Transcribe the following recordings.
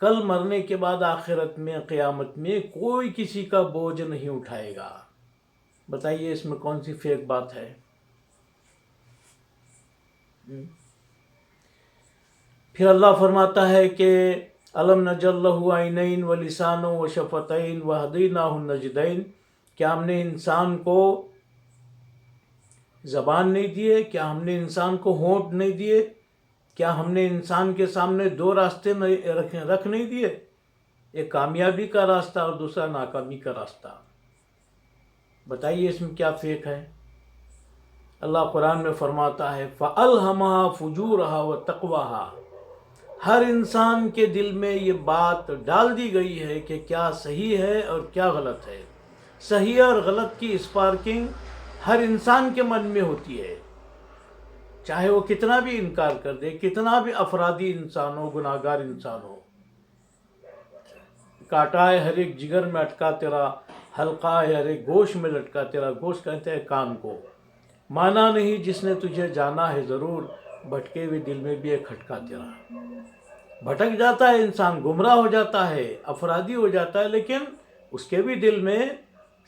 کل مرنے کے بعد آخرت میں قیامت میں کوئی کسی کا بوجھ نہیں اٹھائے گا۔ بتائیے اس میں کون سی فیک بات ہے؟ پھر اللہ فرماتا ہے کہ الم نجعل لہ عینین ولسانا وشفتین وہدیناہ النجدین، کیا ہم نے انسان کو زبان نہیں دیے؟ کیا ہم نے انسان کو ہونٹ نہیں دیے؟ کیا ہم نے انسان کے سامنے دو راستے رکھ نہیں دیے؟ ایک کامیابی کا راستہ اور دوسرا ناکامی کا راستہ۔ بتائیے اس میں کیا فیک ہے؟ اللہ قرآن میں فرماتا ہے فَأَلْهَمَهَا فُجُورَهَا وَتَقْوَاهَا، ہر انسان کے دل میں یہ بات ڈال دی گئی ہے کہ کیا صحیح ہے اور کیا غلط ہے۔ صحیح اور غلط کی اسپارکنگ ہر انسان کے من میں ہوتی ہے، چاہے وہ کتنا بھی انکار کر دے، کتنا بھی افرادی انسان ہو، گناہگار انسان ہو۔ کانٹا ہے ہر ایک جگر میں اٹکا تیرا، حلقہ ہے ہر ایک گوشت میں لٹکا تیرا۔ گوشت کہتے ہیں کان کو، مانا نہیں جس نے تجھے جانا ہے ضرور، بھٹکے ہوئے دل میں بھی ایک کھٹکا تیرا۔ بھٹک جاتا ہے انسان، گمراہ ہو جاتا ہے، افرادی ہو جاتا ہے، لیکن اس کے بھی دل میں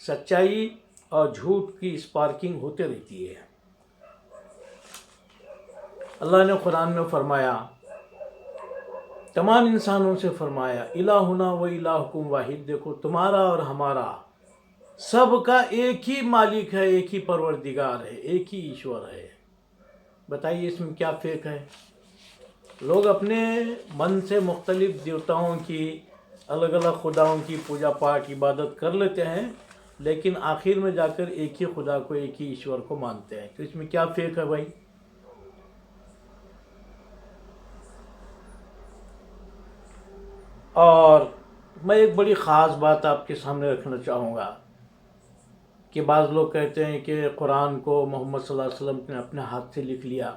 سچائی اور جھوٹ کی اسپارکنگ ہوتے رہتی ہے۔ اللہ نے قرآن میں فرمایا، تمام انسانوں سے فرمایا الہنا و الہکم واحد، دیکھو تمہارا اور ہمارا سب کا ایک ہی مالک ہے، ایک ہی پروردگار ہے، ایک ہی ایشور ہے۔ بتائیے اس میں کیا فیک ہے؟ لوگ اپنے من سے مختلف دیوتاؤں کی، الگ الگ خداؤں کی پوجا پاٹ عبادت کر لیتے ہیں، لیکن آخر میں جا کر ایک ہی خدا کو، ایک ہی ایشور کو مانتے ہیں۔ تو اس میں کیا فیک ہے بھائی؟ اور میں ایک بڑی خاص بات آپ کے سامنے رکھنا چاہوں گا کہ بعض لوگ کہتے ہیں کہ قرآن کو محمد صلی اللہ علیہ وسلم نے اپنے ہاتھ سے لکھ لیا۔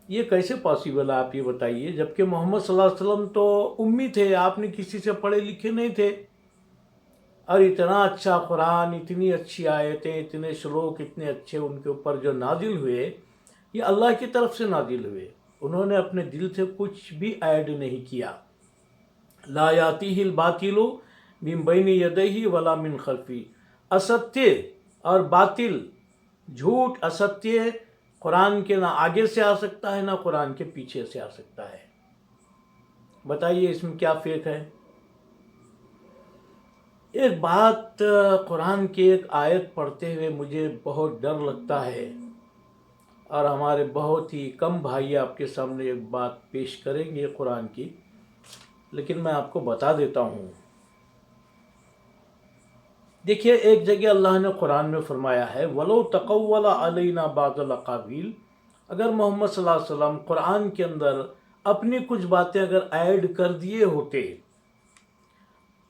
یہ کیسے پاسیبل ہے آپ یہ بتائیے، جبکہ محمد صلی اللہ علیہ وسلم تو امی تھے، آپ نے کسی سے پڑھے لکھے نہیں تھے، اور اتنا اچھا قرآن، اتنی اچھی آیتیں، اتنے شلوک اتنے اچھے ان کے اوپر جو نازل ہوئے، یہ اللہ کی طرف سے نازل ہوئے۔ انہوں نے اپنے دل سے کچھ بھی ایڈ نہیں کیا۔ لا یاتیہ الباطل من بین یدیہ ولا من خلفہ، استیہ اور باطل، جھوٹ، استیہ قرآن کے نہ آگے سے آ سکتا ہے، نہ قرآن کے پیچھے سے آ سکتا ہے۔ بتائیے اس میں کیا فیک ہے؟ ایک بات، قرآن کی ایک آیت پڑھتے ہوئے مجھے بہت ڈر لگتا ہے، اور ہمارے بہت ہی کم بھائی آپ کے سامنے ایک بات پیش کریں گے قرآن کی، لیکن میں آپ کو بتا دیتا ہوں۔ دیکھیے ایک جگہ اللہ نے قرآن میں فرمایا ہے وَلَوْ تَقَوَّلَ عَلَيْنَا بَعْضَ الْأَقَاوِيلِ، اگر محمد صلی اللہ علیہ وسلم قرآن کے اندر اپنی کچھ باتیں اگر ایڈ کر دیے ہوتے،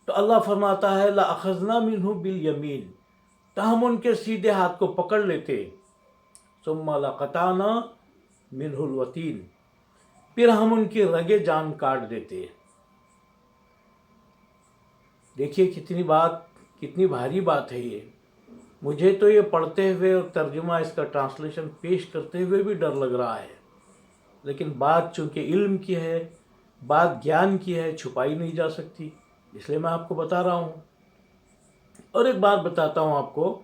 تو اللہ فرماتا ہے لَأَخَذْنَا مِنْهُ بِالْيَمِينِ، تو ہم ان کے سیدھے ہاتھ کو پکڑ لیتے، ثُمَّ لَقَطَعْنَا مِنْهُ الْوَتِينَ، پھر ہم ان کی رگے جان کاٹ دیتے۔ دیکھیے کتنی بھاری بات ہے یہ۔ مجھے تو یہ پڑھتے ہوئے اور ترجمہ اس کا ٹرانسلیشن پیش کرتے ہوئے بھی ڈر لگ رہا ہے، لیکن بات چونکہ علم کی ہے، بات گیان کی ہے، چھپائی نہیں جا سکتی، اس لیے میں آپ کو بتا رہا ہوں۔ اور ایک بات بتاتا ہوں آپ کو،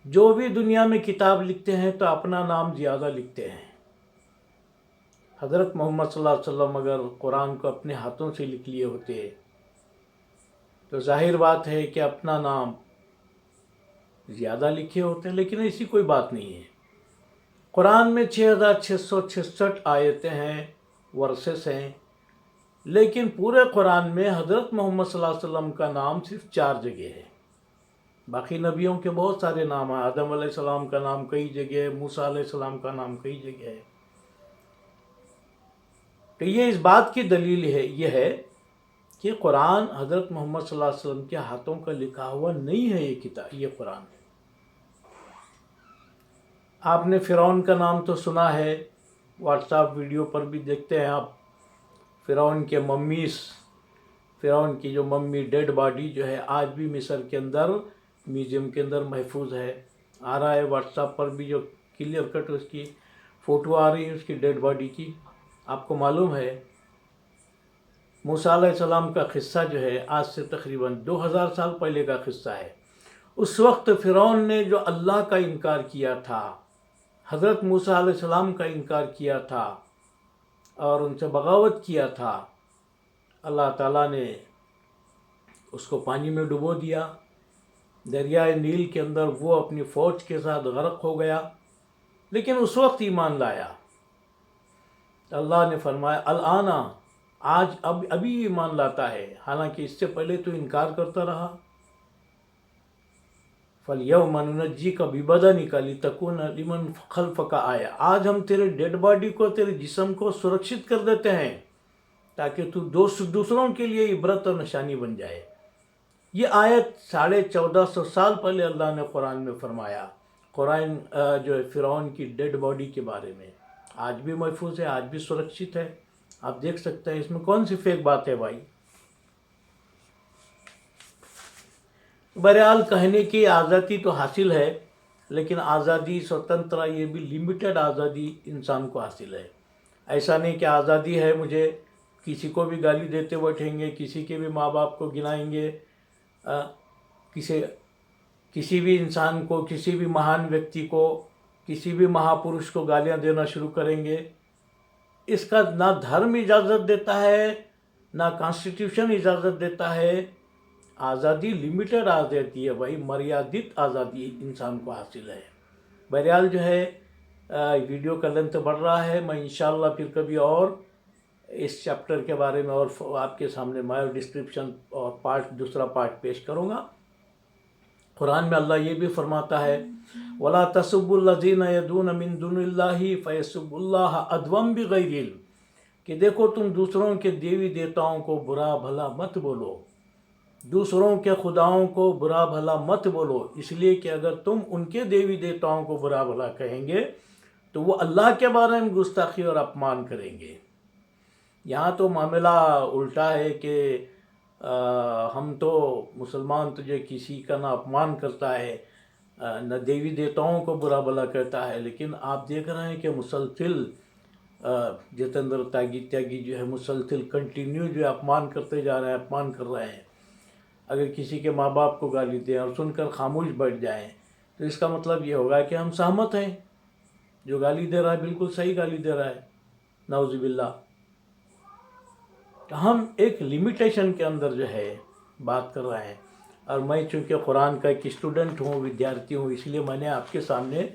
جو بھی دنیا میں کتاب لکھتے ہیں تو اپنا نام زیادہ لکھتے ہیں۔ حضرت محمد صلی اللہ علیہ وسلم اگر قرآن کو اپنے ہاتھوں سے لکھ لیے ہوتے تو ظاہر بات ہے کہ اپنا نام زیادہ لکھے ہوتے ہیں، لیکن ایسی کوئی بات نہیں ہے۔ قرآن میں 6666 آیتیں ہیں، ورسز ہیں، لیکن پورے قرآن میں حضرت محمد صلی اللہ علیہ وسلم کا نام صرف 4 جگہ ہے۔ باقی نبیوں کے بہت سارے نام ہیں، آدم علیہ السلام کا نام کئی جگہ ہے، موسیٰ علیہ السلام کا نام کئی جگہ ہے۔ تو یہ اس بات کی دلیل ہے، یہ ہے کہ قرآن حضرت محمد صلی اللہ علیہ وسلم کے ہاتھوں کا لکھا ہوا نہیں ہے۔ یہ کتاب، یہ قرآن، آپ نے فرعون کا نام تو سنا ہے، واٹس ایپ ویڈیو پر بھی دیکھتے ہیں آپ، فرعون کے ممیز، فرعون کی جو ممی ڈیڈ باڈی جو ہے آج بھی مصر کے اندر میوزیم کے اندر محفوظ ہے۔ آ رہا ہے واٹس ایپ پر بھی جو کلیئر کٹ اس کی فوٹو آ رہی ہے اس کی ڈیڈ باڈی کی، آپ کو معلوم ہے۔ موسیٰ علیہ السلام کا قصہ جو ہے آج سے تقریباً 2000 سال پہلے کا قصہ ہے۔ اس وقت فرعون نے جو اللہ کا انکار کیا تھا، حضرت موسیٰ علیہ السلام کا انکار کیا تھا اور ان سے بغاوت کیا تھا، اللہ تعالیٰ نے اس کو پانی میں ڈبو دیا، دریائے نیل کے اندر وہ اپنی فوج کے ساتھ غرق ہو گیا، لیکن اس وقت ایمان لایا۔ اللہ نے فرمایا الآن، آج ابھی ایمان لاتا ہے، حالانکہ اس سے پہلے تو انکار کرتا رہا۔ فَالْيَوْمَ نُنَجِّيكَ بِبَدَنِكَ لِتَكُونَ لِمَنْ خَلْفَكَ آیَةً، آج ہم تیرے ڈیڈ باڈی کو، تیرے جسم کو سرکشت کر دیتے ہیں تاکہ تو دوسروں کے لیے عبرت اور نشانی بن جائے۔ یہ آیت 1450 سال پہلے اللہ نے قرآن میں فرمایا، قرآن جو ہے فرعون کی ڈیڈ باڈی کے بارے میں، آج بھی محفوظ ہے، آج بھی سرکشت ہے۔ آپ دیکھ سکتے ہیں اس میں کون سی فیک بات ہے بھائی۔ بہرحال کہنے کی آزادی تو حاصل ہے، لیکن آزادی سوتنترا یہ بھی لمیٹڈ آزادی انسان کو حاصل ہے۔ ایسا نہیں کہ آزادی ہے مجھے کسی کو بھی گالی دیتے بیٹھیں گے، کسی کے بھی ماں باپ کو گنائیں گے، کسی بھی انسان کو، کسی بھی مہان ویکتی کو، کسی بھی مہاپرش کو گالیاں دینا شروع کریں گے۔ اس کا نہ دھرم اجازت دیتا ہے، نہ کانسٹیٹیوشن اجازت دیتا ہے۔ آزادی لمیٹڈ آزادی ہے بھائی، مریادت آزادی انسان کو حاصل ہے۔ بہرحال جو ہے ویڈیو کا لینتھ بڑھ رہا ہے، میں انشاءاللہ پھر کبھی اور اس چیپٹر کے بارے میں اور آپ کے سامنے مائر ڈسکرپشن اور دوسرا پارٹ پیش کروں گا۔ قرآن میں اللہ یہ بھی فرماتا ہے وَلَا تَسُبُّوا الَّذِينَ يَدْعُونَ مِن دُونِ اللَّهِ فَيَسُبُّوا اللَّهَ عَدْوًا بِغَيْرِ عِلْمٍ، کہ دیکھو تم دوسروں کے دیوی دیوتاؤں کو برا بھلا مت بولو، دوسروں کے خداؤں کو برا بھلا مت بولو، اس لیے کہ اگر تم ان کے دیوی دیوتاؤں کو برا بھلا کہیں گے تو وہ اللہ کے بارے میں گستاخی اور اپمان کریں گے۔ یہاں تو معاملہ الٹا ہے کہ ہم تو مسلمان تجھے کسی کا نہ اپمان کرتا ہے، نہ دیوی دیوتاؤں کو برا بھلا کرتا ہے، لیکن آپ دیکھ رہے ہیں کہ مسلسل جتیندر تیاگی جو ہے مسلسل کنٹینیو جو ہے اپمان کرتے جا رہے ہیں، اپمان کر رہے ہیں۔ اگر کسی کے ماں باپ کو گالی دیں اور سن کر خاموش بیٹھ جائیں تو اس کا مطلب یہ ہوگا کہ ہم سہمت ہیں، جو گالی دے رہا ہے بالکل صحیح گالی دے رہا ہے، نعوذ باللہ۔ ہم ایک لیمیٹیشن کے اندر جو ہے بات کر رہے ہیں، اور میں چونکہ قرآن کا ایک اسٹوڈنٹ ہوں، ودیارتی ہوں، اس لیے میں نے آپ کے سامنے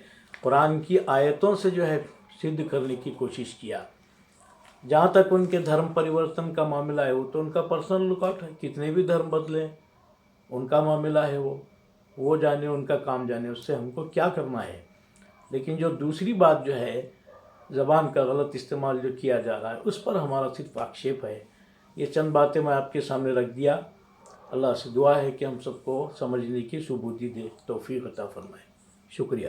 قرآن کی آیتوں سے جو ہے سدھ کرنے کی کوشش کیا۔ جہاں تک ان کے دھرم پریورتن کا معاملہ ہے وہ تو ان کا پرسنل لک آؤٹ ہے، کتنے بھی دھرم بدلیں ان کا معاملہ ہے، وہ جانے، ان کا کام جانے، اس سے ہم کو کیا کرنا ہے۔ لیکن جو دوسری بات جو ہے زبان کا غلط استعمال جو کیا جا رہا ہے اس پر ہمارا صرف آکشیپ ہے۔ یہ چند باتیں میں آپ کے سامنے رکھ دیا۔ اللہ سے دعا ہے کہ ہم سب کو سمجھنے کی سبودی دے، توفیق عطا فرمائے۔ شکریہ۔